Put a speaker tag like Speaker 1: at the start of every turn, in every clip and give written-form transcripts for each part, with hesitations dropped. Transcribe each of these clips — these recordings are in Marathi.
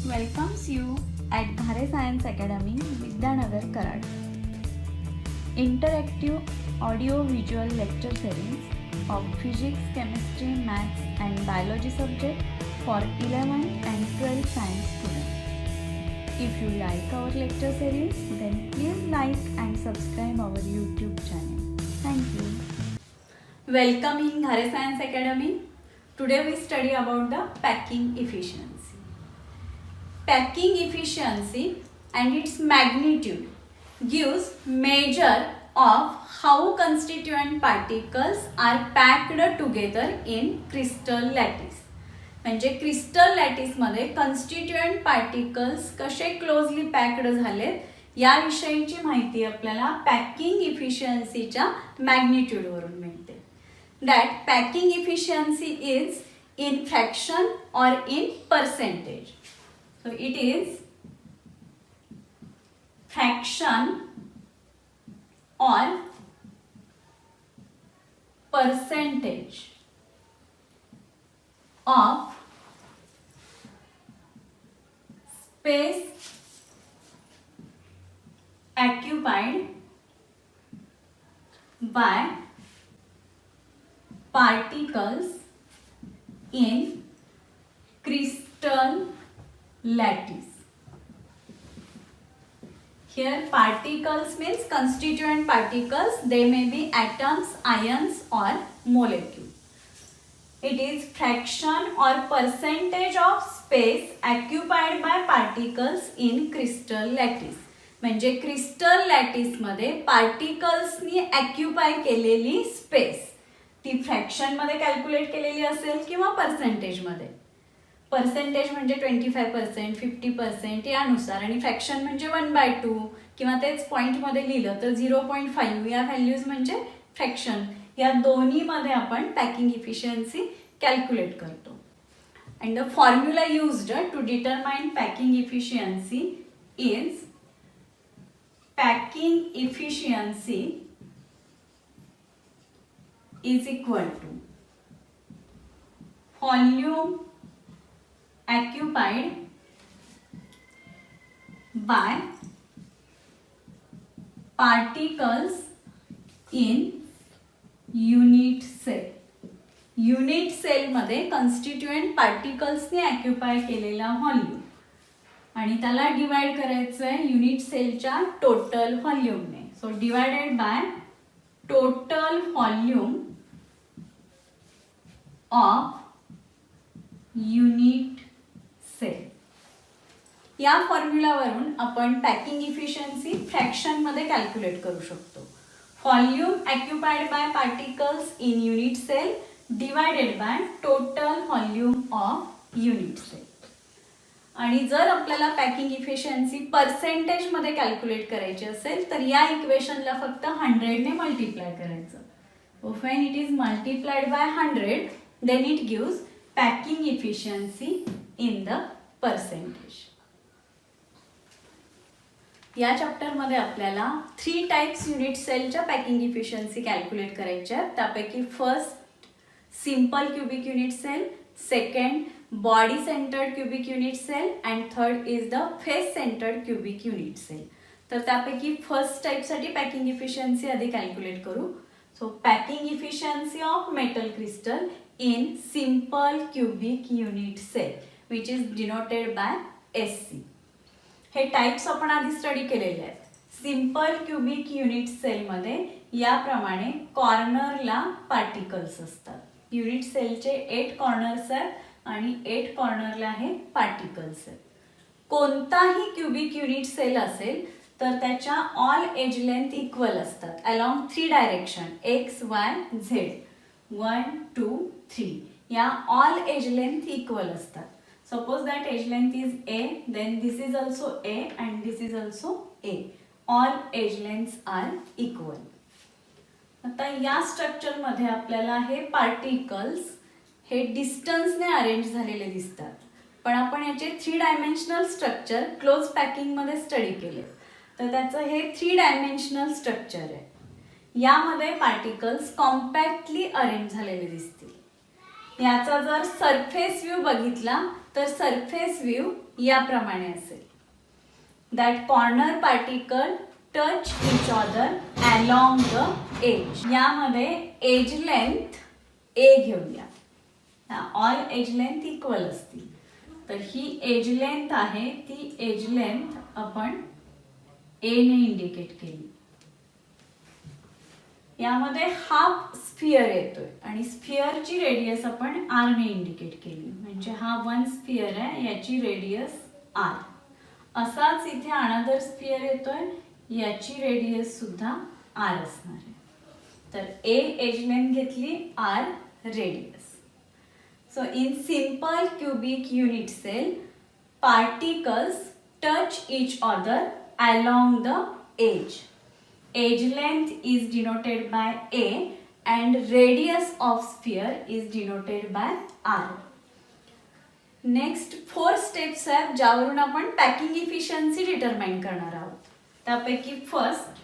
Speaker 1: welcomes you at Dhare Science Academy, Vidyanagar, Karad. Interactive audio-visual lecture series of physics, chemistry, maths and biology subject for 11th and 12th science students. If you like our lecture series, then please like and subscribe our YouTube channel. Thank you. Welcome in Dhare Science Academy. Today we study about the packing efficiency. Packing efficiency and its magnitude gives measure of how constituent particles are packed together in crystal lattice. म्हणजे क्रिस्टल लॅटिस मध्ये कन्स्टिट्युएंट पार्टिकल्स कसे क्लोजली पॅक्ड झालेत याविषयीची माहिती आपल्याला पॅकिंग इफिशियन्सीच्या मॅग्निट्यूड वरून मिळते. That packing efficiency is in fraction or in percentage. So it is fraction or percentage of space occupied by particles in crystal lattice. Here particles means constituent particles. They may be atoms, ions or molecules. It is fraction or percentage of space occupied by particles in crystal lattice. म्हणजे क्रिस्टल लॅटिस मध्ये पार्टिकल्सनी ऑक्युपाय केलेली स्पेस ती फ्रॅक्शन मध्ये कॅल्क्युलेट केलेली असेल किंवा पर्सेंटेज मध्ये. पर्सेंटेज म्हणजे 25%, 50% यानुसार आणि फ्रॅक्शन म्हणजे 1/2 किंवा तेच पॉइंट मध्ये लिहिलं तर 0.5 या व्हॅल्यूज म्हणजे फ्रॅक्शन. या दोन्ही मध्ये आपण पॅकिंग इफिशियन्सी कॅल्क्युलेट करतो. And the formula used to determine packing efficiency is packing efficiency is equal to volume occupied by particles in unit cell. Unit cell मध्ये कन्स्टिट्युएंट पार्टिकल्सने ऑक्युपाय केलेला व्हॉल्यूम आणि त्याला डिवाइड करायचं आहे युनिट सेलच्या टोटल व्हॉल्यूमने. So divided by total volume of unit cell. या फॉर्म्युलावरून आपण पॅकिंग इफिशियन्सी फ्रॅक्शन मध्ये कॅल्क्युलेट करू शकतो. Volume occupied by particles in unit cell divided by total volume of unit cell. आणि जर आपल्याला पॅकिंग इफिशियन्सी पर्सेंटेज मध्ये कॅल्क्युलेट करायची असेल तर या इक्वेशनला फक्त 100 ने मल्टिप्लाय करायचं. When it is multiplied by 100 then it gives packing efficiency in the percentage. या चॅप्टर मध्ये आपल्याला 3 टाइप्स युनिट सेलच्या पॅकिंग इफिशियन्सी कॅल्क्युलेट करायच्या. त्यापैकी first simple cubic unit cell, second body centred cubic unit cell and third is the face centred cubic unit cell. तर त्यापैकी फर्स्ट टाइप साठी पॅकिंग इफिशियन्सी आधी कॅल्क्युलेट करू. So packing efficiency of metal crystal in simple cubic unit cell which is denoted by SC. हे टाइप्स आपण आधी स्टडी केलेले आहेत. सिंपल क्यूबिक युनिट सेल मध्ये याप्रमाणे कॉर्नरला पार्टिकल्स असतात. युनिट सेलचे 8 कॉर्नर्स आहेत आणि 8 कॉर्नरला हे पार्टिकल्स आहेत. कोणताही क्यूबिक युनिट सेल असेल तर त्याच्या ऑल एज लेंथ इक्वल असतात along 3 direction X Y Z. 1, 2, 3 या ऑल एज लेंथ इक्वल असतात. Suppose that edge length is a, then this is also a and this is also a. All edge lengths are equal. आता या स्ट्रक्चर मध्ये आपल्याला हे पार्टिकल्स हे डिस्टन्सने अरेंज झालेले दिसतात. पण आपण याचे 3 डायमेन्शनल स्ट्रक्चर क्लोज पॅकिंग मध्ये स्टडी केले तर त्याचं हे 3 डायमेन्शनल स्ट्रक्चर आहे. यामध्ये पार्टिकल्स कॉम्पॅक्टली अरेंज झालेले दिसतील. याचा जर सरफेस व्ह्यू बघितला तर सरफेस व्ह्यू याप्रमाणे असेल. That corner particle touch each other along the edge. यामध्ये एज लेंथ ए घेऊया. ऑल एज लेंथ इक्वल असतील. तर ही एज लेंथ आहे, ती एज लेंथ आपण ए ने इंडिकेट केली. यामध्ये हाफ स्फिअर येतोय आणि स्फिअरची रेडियस आपण आर ने इंडिकेट केली. म्हणजे हा वन स्फिअर आहे, याची रेडियस आर. असाच इथे अनदर स्फिअर येतोय, याची रेडियस सुद्धा आर असणार आहे. तर ए एज लेंथ घेतली, r radius. So in simple cubic unit cell, particles touch each other along the edge. Edge length is denoted by A and radius of sphere is denoted by R. Next 4 steps आहेत ज्यावरून आपण पॅकिंग इफिशियन्सी डिटरमाइन करणार आहोत. त्यापैकी first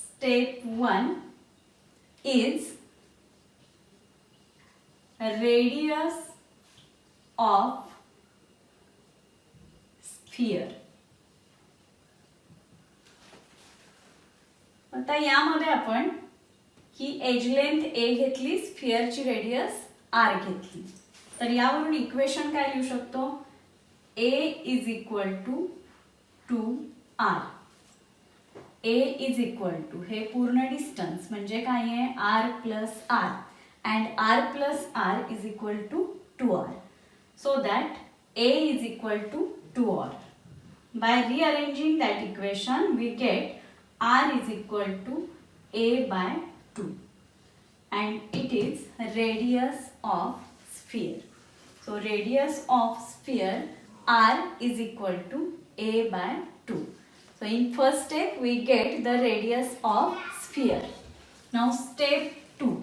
Speaker 1: step 1 is radius of sphere. आता यामध्ये आपण ही एज लेंथ ए घेतली, स्फिअरची रेडियस आर घेतली. तर यावरून इक्वेशन काय लिहू शकतो? A is equal to 2r. A is equal to हे पूर्ण डिस्टन्स म्हणजे काय आहे, R plus R. And r plus r is equal to 2r. So that a is equal to 2r. By rearranging that equation, we get r is equal to a by 2. And it is radius of sphere. So radius of sphere r is equal to a by 2. So in first step, we get the radius of sphere. Now step 2.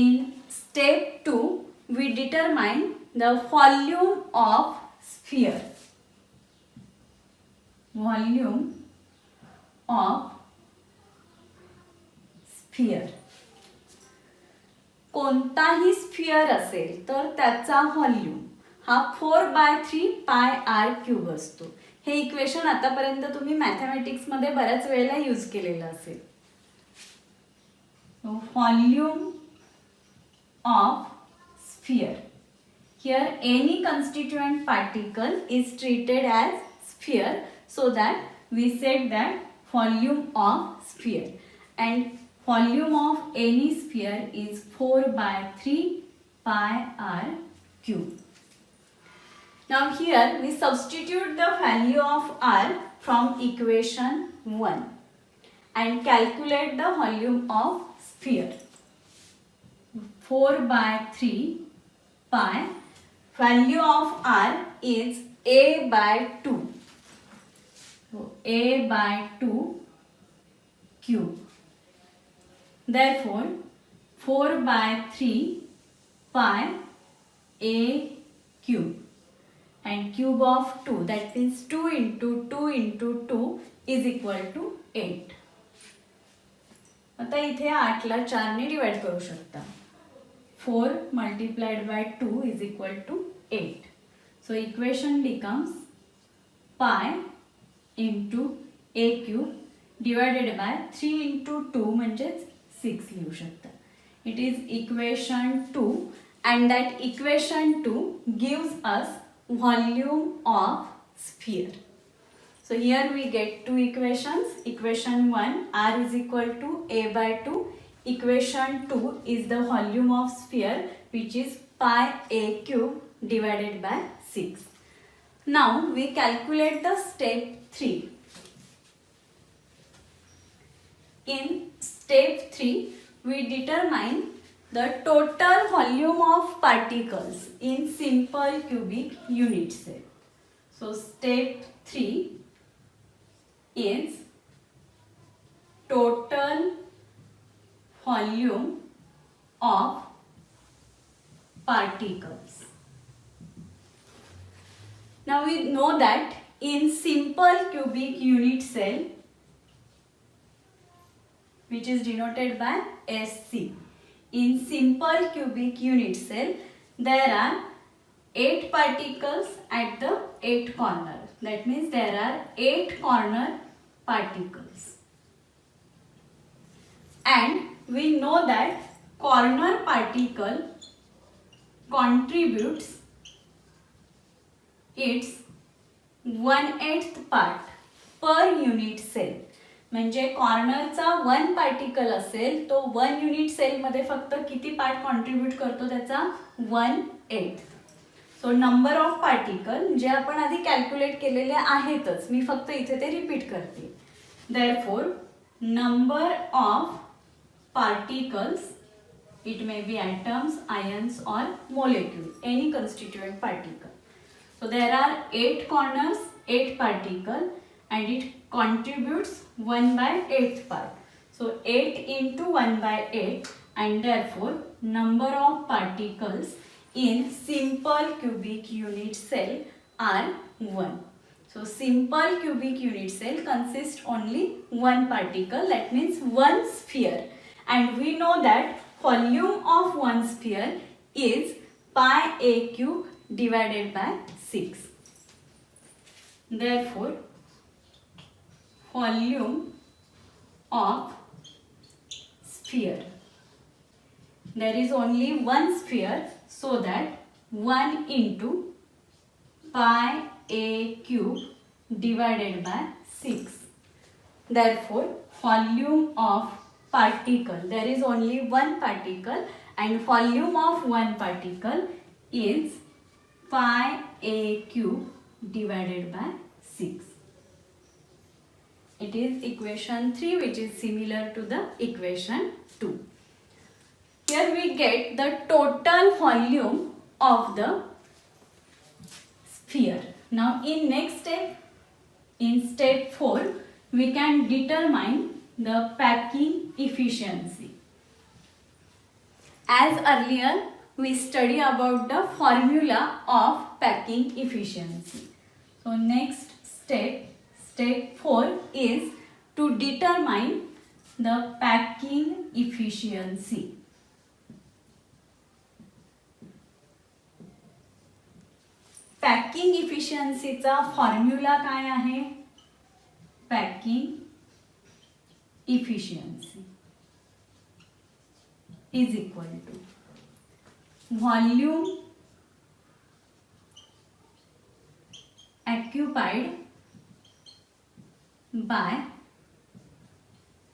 Speaker 1: In step 2, we determine the volume of sphere. Volume of sphere. कोणताही स्फिअर असेल तर त्याचा व्हॉल्यूम हा 4/3 पाय आर क्यूब असतो. हे इक्वेशन आतापर्यंत तुम्ही मॅथमॅटिक्स मध्ये बऱ्याच वेळेला यूज केलेलं असेल. Volume of sphere. Here any constituent particle is treated as sphere, so that we said that volume of sphere, and volume of any sphere is 4/3 pi r cube. Now here we substitute the value of r from equation 1 and calculate the volume of sphere. 4/3 pi, value of r is a by 2. So a by 2 cube. Therefore 4/3 pi a cube and cube of 2, that means 2 into 2 into 2 is equal to 8. आता इथे 8 ला 4 ने डिवाइड करू शकता. 4 multiplied by 2 is equal to 8. So equation becomes pi into a cube divided by 3 into 2 म्हणजेच 6 लिहू शकता. It is equation 2 and that equation 2 gives us volume of sphere. So here we get two equations. Equation 1, r is equal to a by 2. Equation 2 is the volume of sphere, which is pi a cube divided by 6. Now we calculate the step 3. In step 3, we determine the total volume of particles in simple cubic unit cell. So step 3 is total volume of particles. Now we know that in simple cubic unit cell, which is denoted by SC, in simple cubic unit cell there are 8 particles at the 8 corner. That means there are 8 corner particles. And we know that corner particle contributes its 1/8 part per unit cell. म्हणजे कॉर्नरचा 1 पार्टिकल असेल तो 1 युनिट सेल मध्ये फक्त किती पार्ट कॉन्ट्रीब्यूट करतो त्याचा 1/8. सो नंबर ऑफ पार्टिकल जे आपण आधी कॅल्क्युलेट केलेले आहेतच, मी फक्त इथे ते रिपीट करते. Therefore number of particles, it may be atoms, ions or molecule, any constituent particle. So there are 8 corners, 8 particle and it contributes 1/8 part. So 8 into 1/8 and therefore number of particles in simple cubic unit cell are 1. So simple cubic unit cell consists only one particle, that means one sphere. And we know that volume of one sphere is pi a cube divided by 6. Therefore, volume of sphere, there is only one sphere, so that 1 into pi a cube divided by 6. Therefore, volume of particle, there is only one particle and volume of one particle is pi a cube divided by 6. It is equation 3 which is similar to the equation 2. Here we get the total volume of the sphere. Now in next step, in step 4, we can determine the packing efficiency. As earlier we study about the formula of packing efficiency. So next step, step 4 is to determine the packing efficiency. Packing efficiency चा फॉर्म्युला काय आहे? Packing efficiency is equal to volume occupied by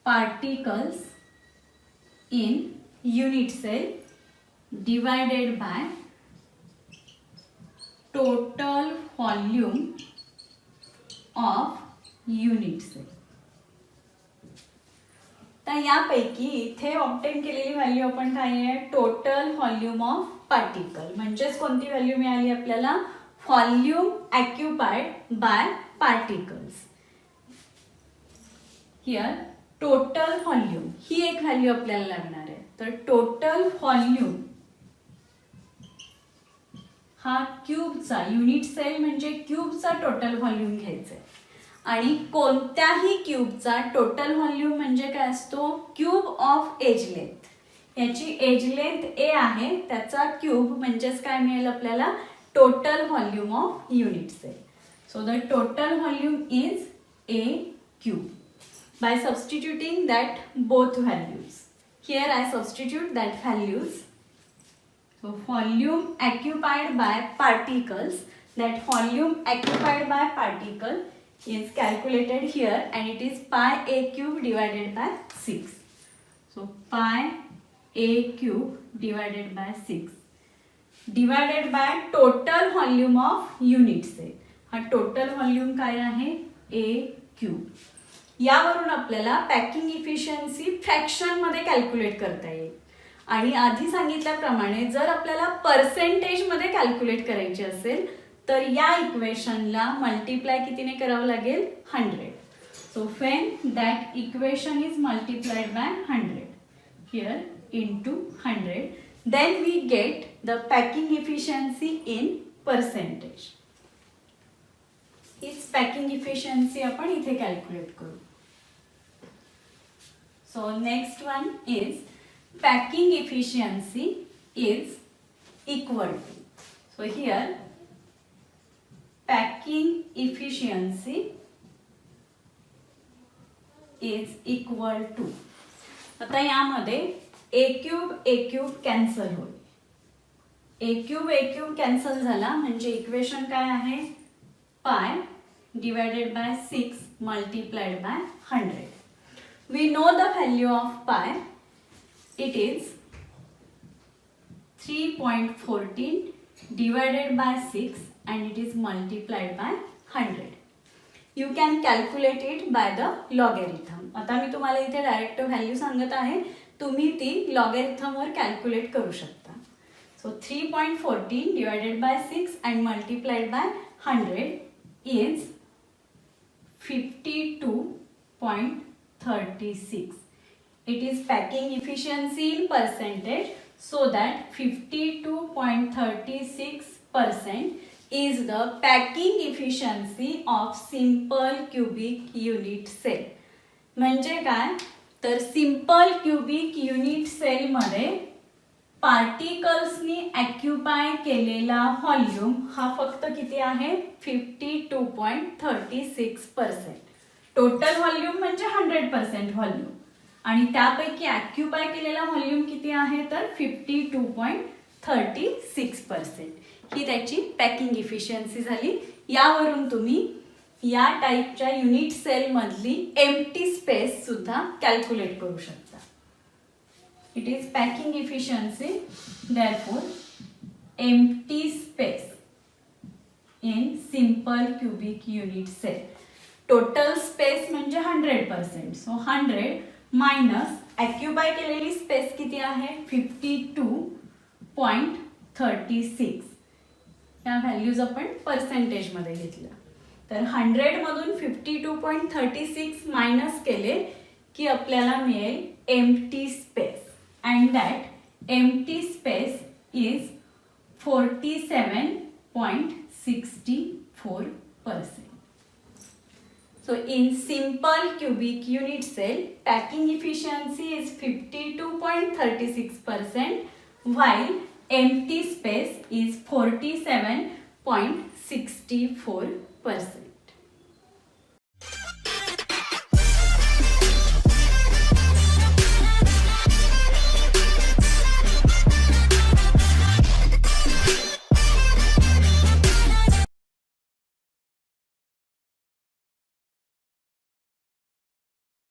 Speaker 1: particles in unit cell divided by total volume of unit cell. तर यापैकी इथे ऑब्टेन केलेली व्हॅल्यू आपण काय आहे? Total volume of particle. म्हणजेच कोणती व्हॅल्यू मिळाली आपल्याला? Volume occupied by particles. Here total volume ही एक व्हॅल्यू आपल्याला लागणार आहे. तर टोटल व्हॉल्यूम हा क्यूबचा, युनिट सेल म्हणजे क्यूबचा टोटल व्हॉल्यूम घ्यायचा आहे. आणि कोणत्याही क्यूबचा टोटल व्हॉल्यूम म्हणजे काय असतो? Cube of edge length. याची एज लेंथ ए आहे, त्याचा क्यूब म्हणजेच काय मिळेल आपल्याला? Total volume of unit cell. So the total volume is a cube. By substituting that both values, here I substitute that values. So volume occupied by particles, that volume occupied by particle is calculated here and it is pi a cube divided by 6. So pi a cube divided by 6 divided by total volume of unit cell. हा total volume काय आहे? a cube. यावरून आपल्याला पॅकिंग इफिशियन्सी फ्रॅक्शन मध्ये कॅल्क्युलेट करता येईल. आणि आधी सांगितल्याप्रमाणे जर आपल्याला पर्सेंटेज मध्ये कॅल्क्युलेट करायची असेल तर या इक्वेशनला मल्टिप्लाय कितीने करावं लागेल? 100. So when that equation is multiplied by 100 here into 100, then we get the packing efficiency in percentage. हीच पॅकिंग इफिशियन्सी आपण इथे कॅल्क्युलेट करू. So next one is packing efficiency is equal to. So here packing efficiency is equal to, आता यामध्ये a क्यूब कॅन्सल होईल. a क्यूब कॅन्सल झाला म्हणजे इक्वेशन काय आहे, पाय divided by 6 multiplied by 100. We know the value of pi. It is 3.14 divided by 6 and it is multiplied by 100. You can calculate it by the logarithm. आता मी तुम्हाला इथे डायरेक्ट व्हॅल्यू सांगत आहे, तुम्ही ती लॉगॅरिथम वर कॅल्क्युलेट करू शकता. So 3.14 divided by 6 and multiplied by 100 is 52.36. It is packing efficiency in percentage, so that 52.36% is the packing efficiency of simple cubic unit cell. म्हणजे काय, तर सिंपल क्युबिक युनिट सेल मध्ये पार्टिकल्सनी ऑक्युपाय केलेला व्हॉल्यूम हा फक्त किती आहे, 52.36%. टोटल व्हॉल्यूम म्हणजे 100% व्हॉल्यूम आणि त्यापैकी ऑक्युपाय केलेला व्हॉल्यूम किती आहे, तर 52.36%. ही त्याची पॅकिंग इफिशियन्सी झाली. यावरून तुम्ही या टाईपच्या युनिट सेल मधली एम्प्टी स्पेस सुद्धा कॅल्क्युलेट करू शकता. It is packing efficiency, therefore empty space in simple cubic unit cell. Total space म्हणजे 100%. So 100 minus ऑक्युपाय केलेली स्पेस किती आहे, 52.36. या व्हॅल्यूज आपण पर्सेंटेज मध्ये घेतल्या. तर 100 मधून 52.36 मायनस केले की आपल्याला मिळेल empty space. And that empty space is 47.64%. So in simple cubic unit cell, packing efficiency is 52.36%, while empty space is 47.64%.